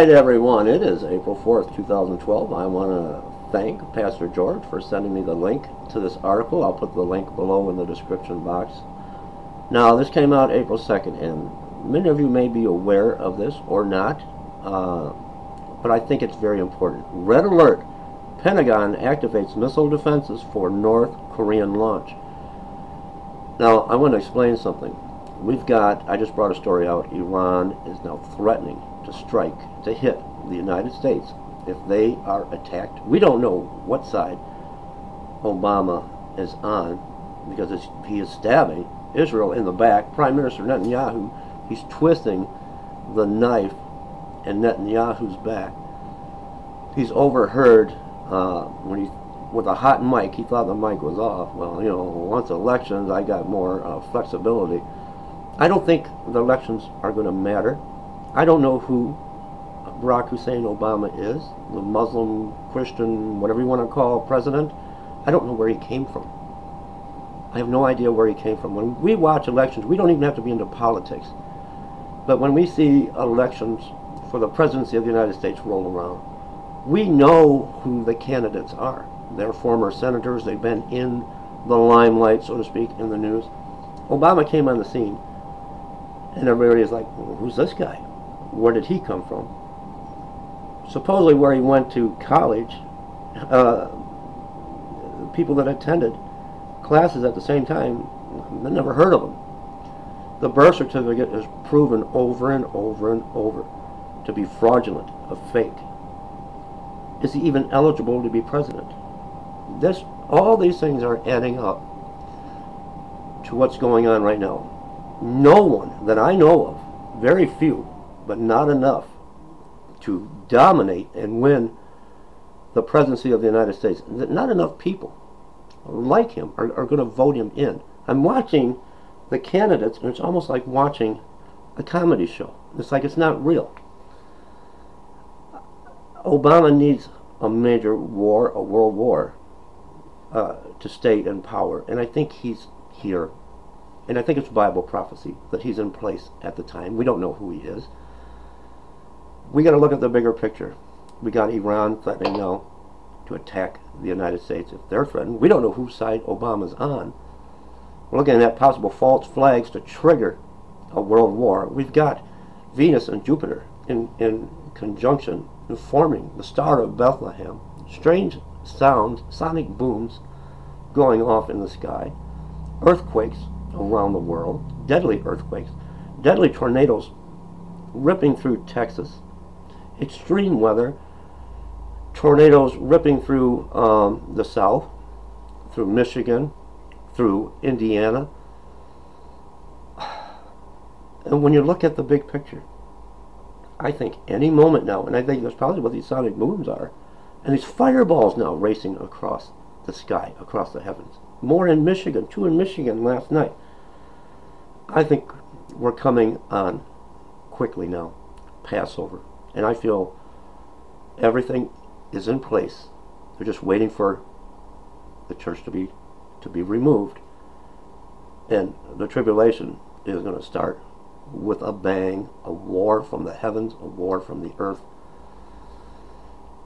right, everyone. It is April 4th, 2012. I want to thank Pastor George for sending me the link to this article. I'll put the link below in the description box. Now, this came out April 2nd, and many of you may be aware of this or not, but I think it's very important. Red alert. Pentagon activates missile defenses for North Korean launch. Now, I want to explain something. I just brought a story out, Iran is now threatening to strike, to hit the United States if they are attacked. We don't know what side Obama is on, because he is stabbing Israel in the back. Prime Minister Netanyahu, he's twisting the knife in Netanyahu's back. He's overheard with a hot mic. He thought the mic was off. Well, you know, once elections, I got more flexibility. I don't think the elections are going to matter. I don't know who Barack Hussein Obama is, the Muslim, Christian, whatever you want to call president. I don't know where he came from. I have no idea where he came from. When we watch elections, we don't even have to be into politics. But when we see elections for the presidency of the United States roll around, we know who the candidates are. They're former senators. They've been in the limelight, so to speak, in the news. Obama came on the scene, and everybody is like, well, who's this guy? Where did he come from? Supposedly where he went to college, people that attended classes at the same time, they never heard of him. The birth certificate is proven over and over and over to be fraudulent, a fake. Is he even eligible to be president? All these things are adding up to what's going on right now. No one that I know of, very few, but not enough to dominate and win the presidency of the United States. Not enough people like him are going to vote him in. I'm watching the candidates, and it's almost like watching a comedy show. It's like it's not real. Obama needs a major war, a world war, to stay in power, and I think he's here. And I think it's Bible prophecy that he's in place at the time. We don't know who he is. We got to look at the bigger picture. We got Iran threatening now to attack the United States if they're threatened. We don't know whose side Obama's on. We're looking at possible false flags to trigger a world war. We've got Venus and Jupiter in conjunction, forming the Star of Bethlehem. Strange sounds, sonic booms going off in the sky. Earthquakes around the world, deadly earthquakes, deadly tornadoes ripping through Texas, extreme weather, tornadoes ripping through the South, through Michigan, through Indiana. And when you look at the big picture, I think any moment now, and I think that's probably what these sonic booms are, and these fireballs now racing across the sky, across the heavens. More in Michigan, 2 in Michigan last night. I think we're coming on quickly now, Passover, and I feel everything is in place. They're just waiting for the church to be removed, and the tribulation is going to start with a bang, a war from the heavens, a war from the earth.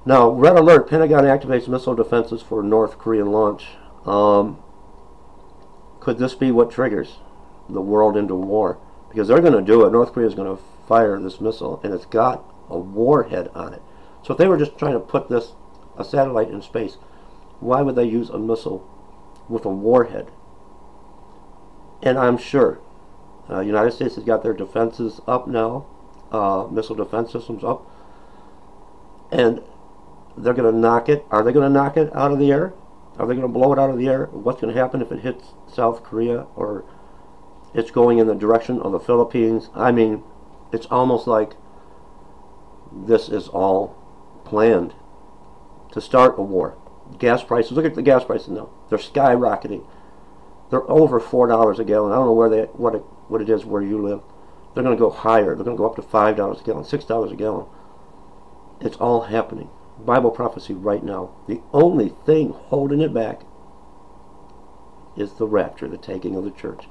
Now, red alert, Pentagon activates missile defenses for North Korean launch. Could this be what triggers the world into war? Because they're going to do it. North Korea is going to fire this missile, and it's got a warhead on it. So if they were just trying to put a satellite in space, why would they use a missile with a warhead? And I'm sure the United States has got their defenses up now, missile defense systems up, and they're going to knock it. Are they going to knock it out of the air? Are they going to blow it out of the air? What's going to happen if it hits South Korea, or it's going in the direction of the Philippines? I mean, it's almost like this is all planned to start a war. Gas prices, look at the gas prices now. They're skyrocketing. They're over $4 a gallon. I don't know what it is where you live. They're going to go higher. They're going to go up to $5 a gallon, $6 a gallon. It's all happening. Bible prophecy right now. The only thing holding it back is the rapture, the taking of the church.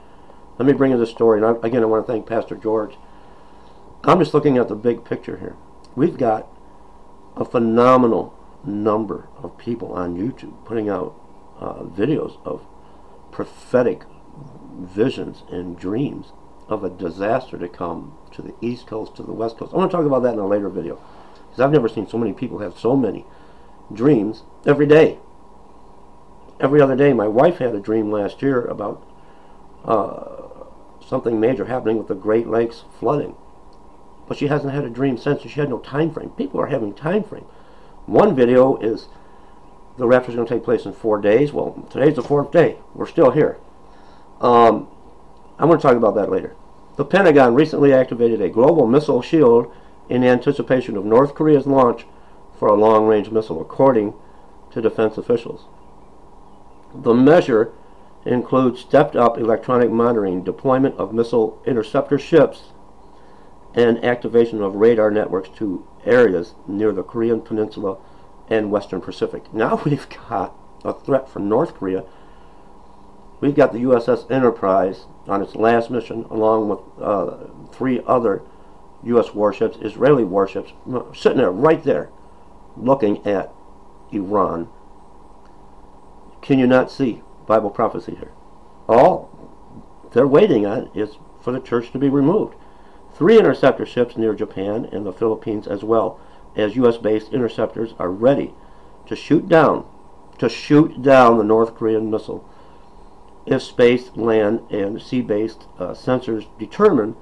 Let me bring you this story. And again, I want to thank Pastor George. I'm just looking at the big picture here. We've got a phenomenal number of people on YouTube putting out videos of prophetic visions and dreams of a disaster to come to the East Coast, to the West Coast. I want to talk about that in a later video, because I've never seen so many people have so many dreams every day. Every other day. My wife had a dream last year about something major happening with the Great Lakes flooding, but she hasn't had a dream since. She had no time frame. People are having time frame. One video is the rapture is going to take place in 4 days. Well, today's the 4th day. We're still here. I'm going to talk about that later. The Pentagon recently activated a global missile shield in anticipation of North Korea's launch for a long-range missile, according to defense officials. The measure includes stepped-up electronic monitoring, deployment of missile interceptor ships, and activation of radar networks to areas near the Korean Peninsula and Western Pacific. Now we've got a threat from North Korea. We've got the USS Enterprise on its last mission, along with 3 other U.S. warships, Israeli warships, sitting there, right there, looking at Iran. Can you not see Bible prophecy here? All they're waiting on is for the church to be removed. 3 interceptor ships near Japan and the Philippines, as well as U.S.-based interceptors, are ready to shoot down the North Korean missile if space, land, and sea-based sensors determine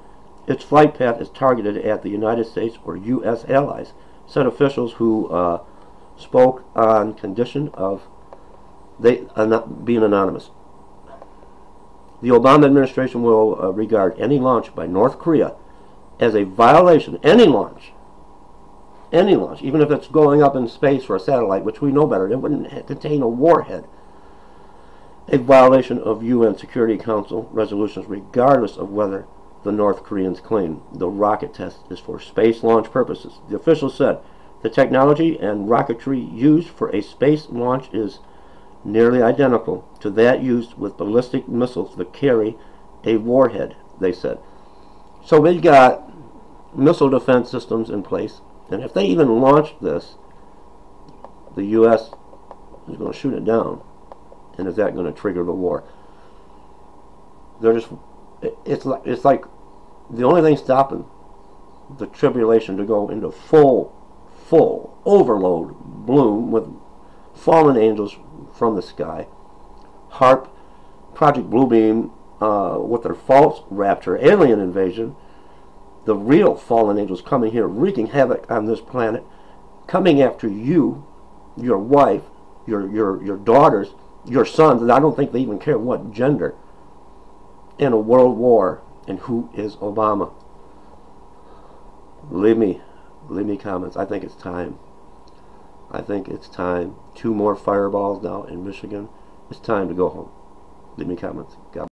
its flight path is targeted at the United States or U.S. allies, said officials who spoke on condition of they not being anonymous. The Obama administration will regard any launch by North Korea as a violation. Any launch, even if it's going up in space for a satellite, which we know better, it wouldn't contain a warhead. A violation of UN Security Council resolutions, regardless of whether the North Koreans claim the rocket test is for space launch purposes. The official said the technology and rocketry used for a space launch is nearly identical to that used with ballistic missiles that carry a warhead, they said. So we've got missile defense systems in place, and if they even launch this, the U.S. is going to shoot it down. And is that going to trigger the war? They're just, it's like the only thing stopping the tribulation to go into full overload bloom with fallen angels from the sky, HARP, Project Bluebeam, with their false rapture, alien invasion, the real fallen angels coming here, wreaking havoc on this planet, coming after you, your wife, your daughters, your sons, and I don't think they even care what gender, in a world war. And who is Obama? Leave me comments. I think it's time. I think it's time. 2 more fireballs now in Michigan. It's time to go home. Leave me comments. God